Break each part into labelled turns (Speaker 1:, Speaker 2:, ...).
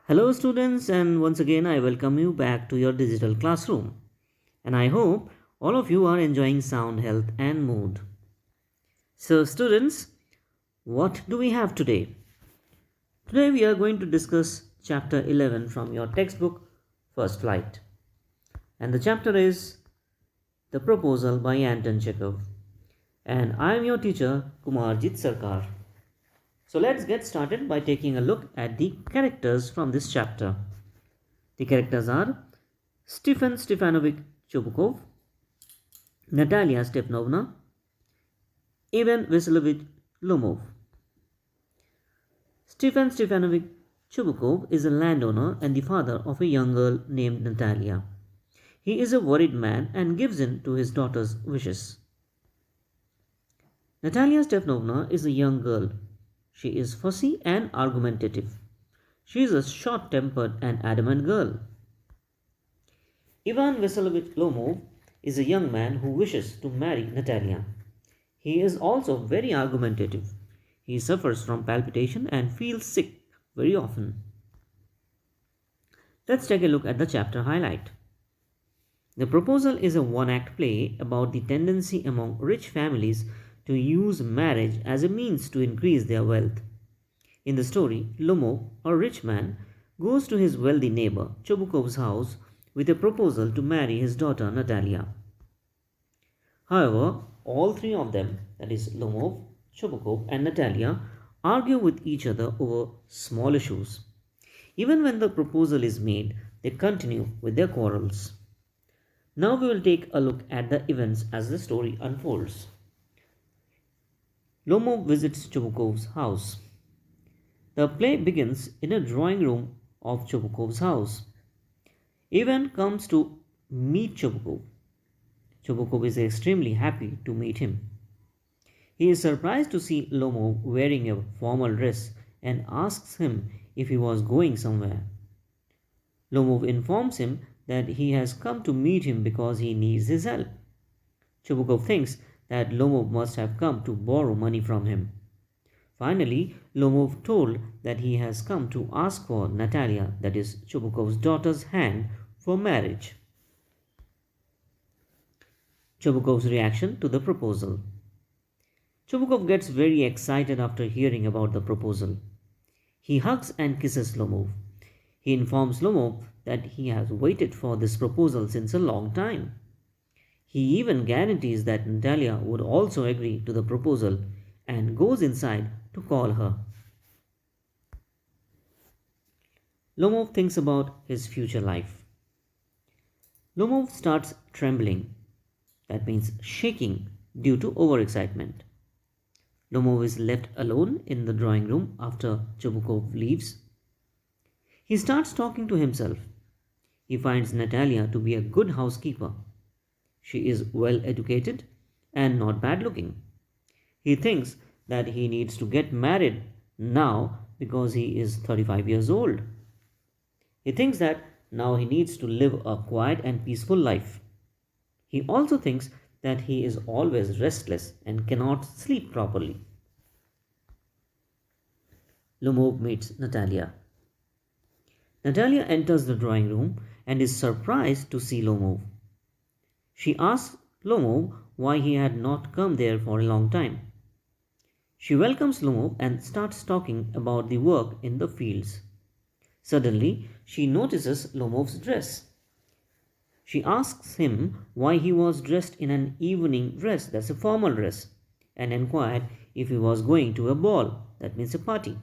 Speaker 1: Hello, students, and once again, I welcome you back to your digital classroom. And I hope all of you are enjoying sound health and mood. So, students, what do we have today? Today, we are going to discuss chapter 11 from your textbook, First Flight. And the chapter is The Proposal by Anton Chekhov. And I am your teacher, Kumarjeet Sarkar. So, let's get started by taking a look at the characters from this chapter. The characters are Stefan Stefanovich Chubukov, Natalia Stepanovna, Ivan Vasilovich Lomov. Stefan Stefanovich Chubukov is a landowner and the father of a young girl named Natalia. He is a worried man and gives in to his daughter's wishes. Natalia Stepanovna is a young girl. She is fussy and argumentative. She is a short-tempered and adamant girl. Ivan Vasilovich Lomov is a young man who wishes to marry Natalia. He is also very argumentative. He suffers from palpitation and feels sick very often. Let's take a look at the chapter highlight. The Proposal is a one-act play about the tendency among rich families to use marriage as a means to increase their wealth. In the story, Lomov, a rich man, goes to his wealthy neighbor Chobukov's house with a proposal to marry his daughter Natalia. However, all three of them, that is Lomov, Chobukov and Natalia, argue with each other over small issues. Even when the proposal is made, they continue with their quarrels. Now we will take a look at the events as the story unfolds. Lomov visits Chobukov's house. The play begins in a drawing room of Chobukov's house. Ivan comes to meet Chobukov. Chobukov is extremely happy to meet him. He is surprised to see Lomov wearing a formal dress and asks him if he was going somewhere. Lomov informs him that he has come to meet him because he needs his help. Chobukov thinks that Lomov must have come to borrow money from him. Finally, Lomov told that he has come to ask for Natalia, that is Chobukov's daughter's hand, for marriage. Chobukov's reaction to the proposal. Chobukov gets very excited after hearing about the proposal. He hugs and kisses Lomov. He informs Lomov that he has waited for this proposal since a long time. He even guarantees that Natalia would also agree to the proposal and goes inside to call her. Lomov thinks about his future life. Lomov starts trembling, that means shaking, due to overexcitement. Lomov is left alone in the drawing room after Chobukov leaves. He starts talking to himself. He finds Natalia to be a good housekeeper. She is well educated and not bad looking. He thinks that he needs to get married now because he is 35 years old. He thinks that now he needs to live a quiet and peaceful life. He also thinks that he is always restless and cannot sleep properly. Lomov meets Natalia. Natalia enters the drawing room and is surprised to see Lomov. She asks Lomov why he had not come there for a long time. She welcomes Lomov and starts talking about the work in the fields. Suddenly, she notices Lomov's dress. She asks him why he was dressed in an evening dress, that's a formal dress, and inquired if he was going to a ball, that means a party.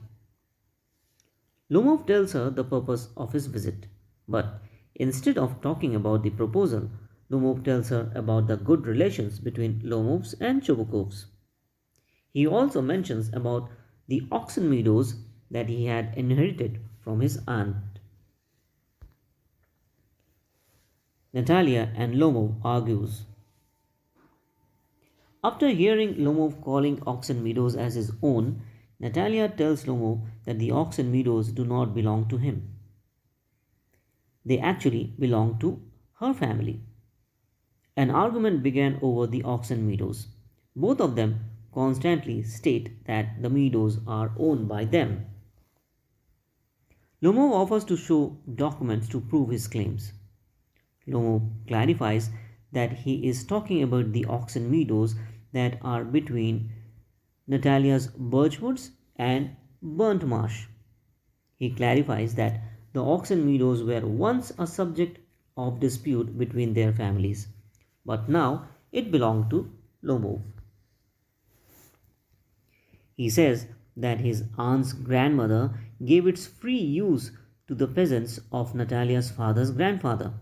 Speaker 1: Lomov tells her the purpose of his visit, but instead of talking about the proposal, Lomov tells her about the good relations between Lomov's and Chobukov's. He also mentions about the oxen meadows that he had inherited from his aunt. Natalia and Lomov argues. After hearing Lomov calling oxen meadows as his own, Natalia tells Lomov that the oxen meadows do not belong to him. They actually belong to her family. An argument began over the oxen meadows. Both of them constantly state that the meadows are owned by them. Lomov offers to show documents to prove his claims. Lomov clarifies that he is talking about the oxen meadows that are between Natalia's Birchwoods and Burnt Marsh. He clarifies that the oxen meadows were once a subject of dispute between their families, but now it belonged to Lomov. He says that his aunt's grandmother gave its free use to the peasants of Natalia's father's grandfather.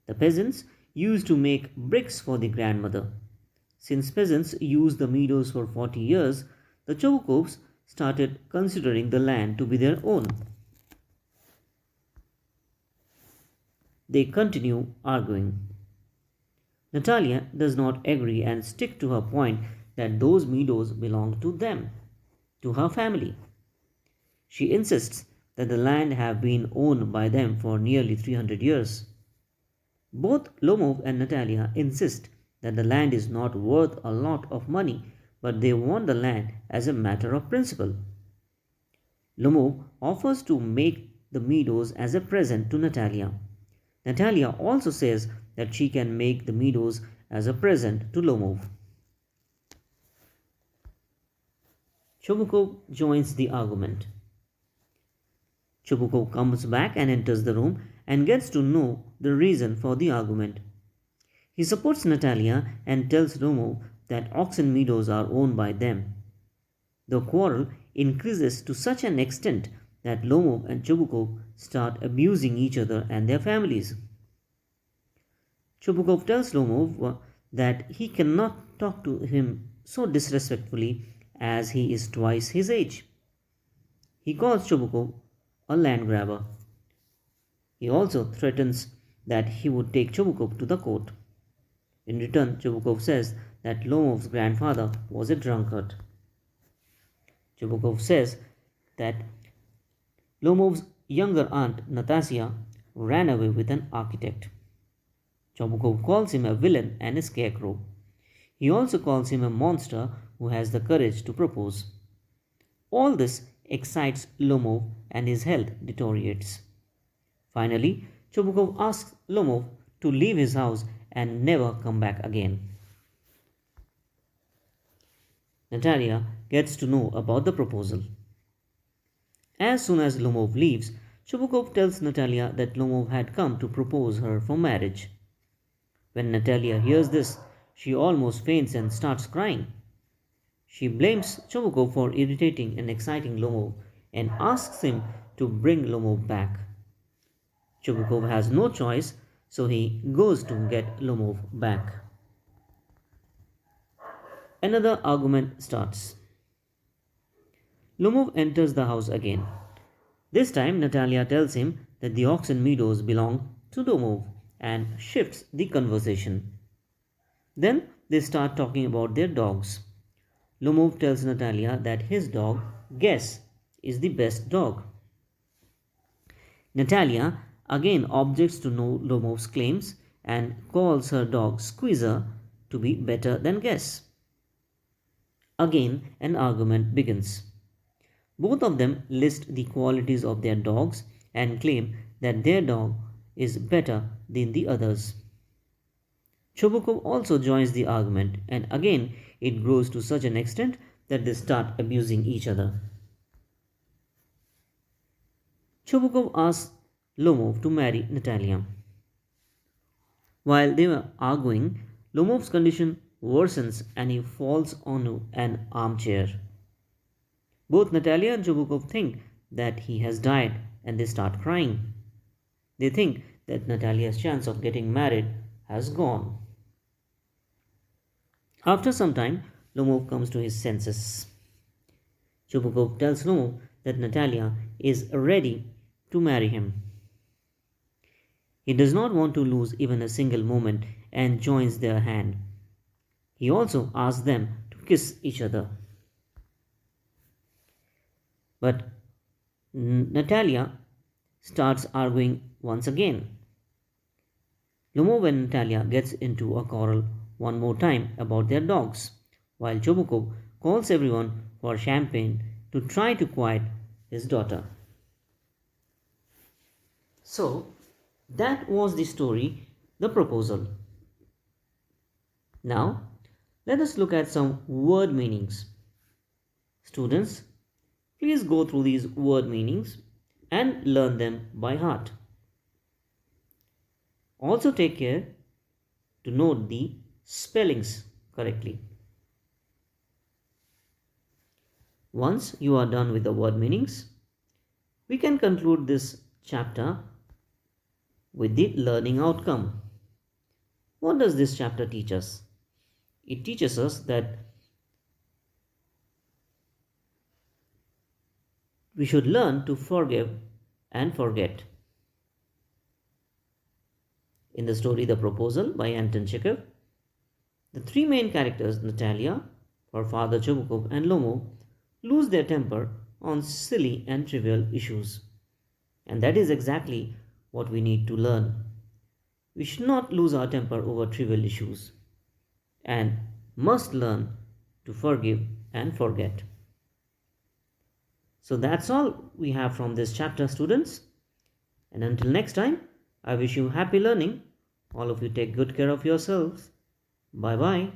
Speaker 1: The peasants used to make bricks for the grandmother. Since peasants used the meadows for 40 years, the Chobukovs started considering the land to be their own. They continue arguing. Natalia does not agree and stick to her point that those meadows belong to them, to her family. She insists that the land have been owned by them for nearly 300 years. Both Lomov and Natalia insist that the land is not worth a lot of money, but they want the land as a matter of principle. Lomov offers to make the meadows as a present to Natalia. Natalia also says that she can make the meadows as a present to Lomov. Chobukov joins the argument. Chobukov comes back and enters the room and gets to know the reason for the argument. He supports Natalia and tells Lomov that oxen meadows are owned by them. The quarrel increases to such an extent that Lomov and Chobukov start abusing each other and their families. Chobukov tells Lomov that he cannot talk to him so disrespectfully as he is twice his age. He calls Chobukov a land grabber. He also threatens that he would take Chobukov to the court. In return, Chobukov says that Lomov's grandfather was a drunkard. Chobukov says that Lomov's younger aunt, Natasha, ran away with an architect. Chobukov calls him a villain and a scarecrow. He also calls him a monster who has the courage to propose. All this excites Lomov and his health deteriorates. Finally, Chobukov asks Lomov to leave his house and never come back again. Natalia gets to know about the proposal. As soon as Lomov leaves, Chobukov tells Natalia that Lomov had come to propose her for marriage. When Natalia hears this, she almost faints and starts crying. She blames Chobukov for irritating and exciting Lomov and asks him to bring Lomov back. Chobukov has no choice, so he goes to get Lomov back. Another argument starts. Lomov enters the house again. This time Natalia tells him that the oxen meadows belong to Lomov and shifts the conversation. Then they start talking about their dogs. Lomov tells Natalia that his dog, Guess, is the best dog. Natalia again objects to Lomov's claims and calls her dog Squeezer to be better than Guess. Again, an argument begins. Both of them list the qualities of their dogs and claim that their dog is better than the others. Chobukov also joins the argument, and again it grows to such an extent that they start abusing each other. Chobukov asks Lomov to marry Natalia. While they were arguing, Lomov's condition worsens and he falls onto an armchair. Both Natalia and Chobukov think that he has died and they start crying. They think that Natalia's chance of getting married has gone. After some time, Lomov comes to his senses. Chobukov tells Lomov that Natalia is ready to marry him. He does not want to lose even a single moment and joins their hand. He also asks them to kiss each other. But Natalia starts arguing once again. Lomov and Natalia gets into a quarrel one more time about their dogs, while Chobukov calls everyone for champagne to try to quiet his daughter. So, that was the story, The Proposal. Now, let us look at some word meanings. Students, please go through these word meanings and learn them by heart. Also, take care to note the spellings correctly. Once you are done with the word meanings, we can conclude this chapter with the learning outcome. What does this chapter teach us? It teaches us that we should learn to forgive and forget. In the story The Proposal by Anton Chekhov, the three main characters, Natalia, her father Chobukov, and Lomo, lose their temper on silly and trivial issues. And that is exactly what we need to learn. We should not lose our temper over trivial issues and must learn to forgive and forget. So that's all we have from this chapter, students. And until next time, I wish you happy learning. All of you take good care of yourselves. Bye bye.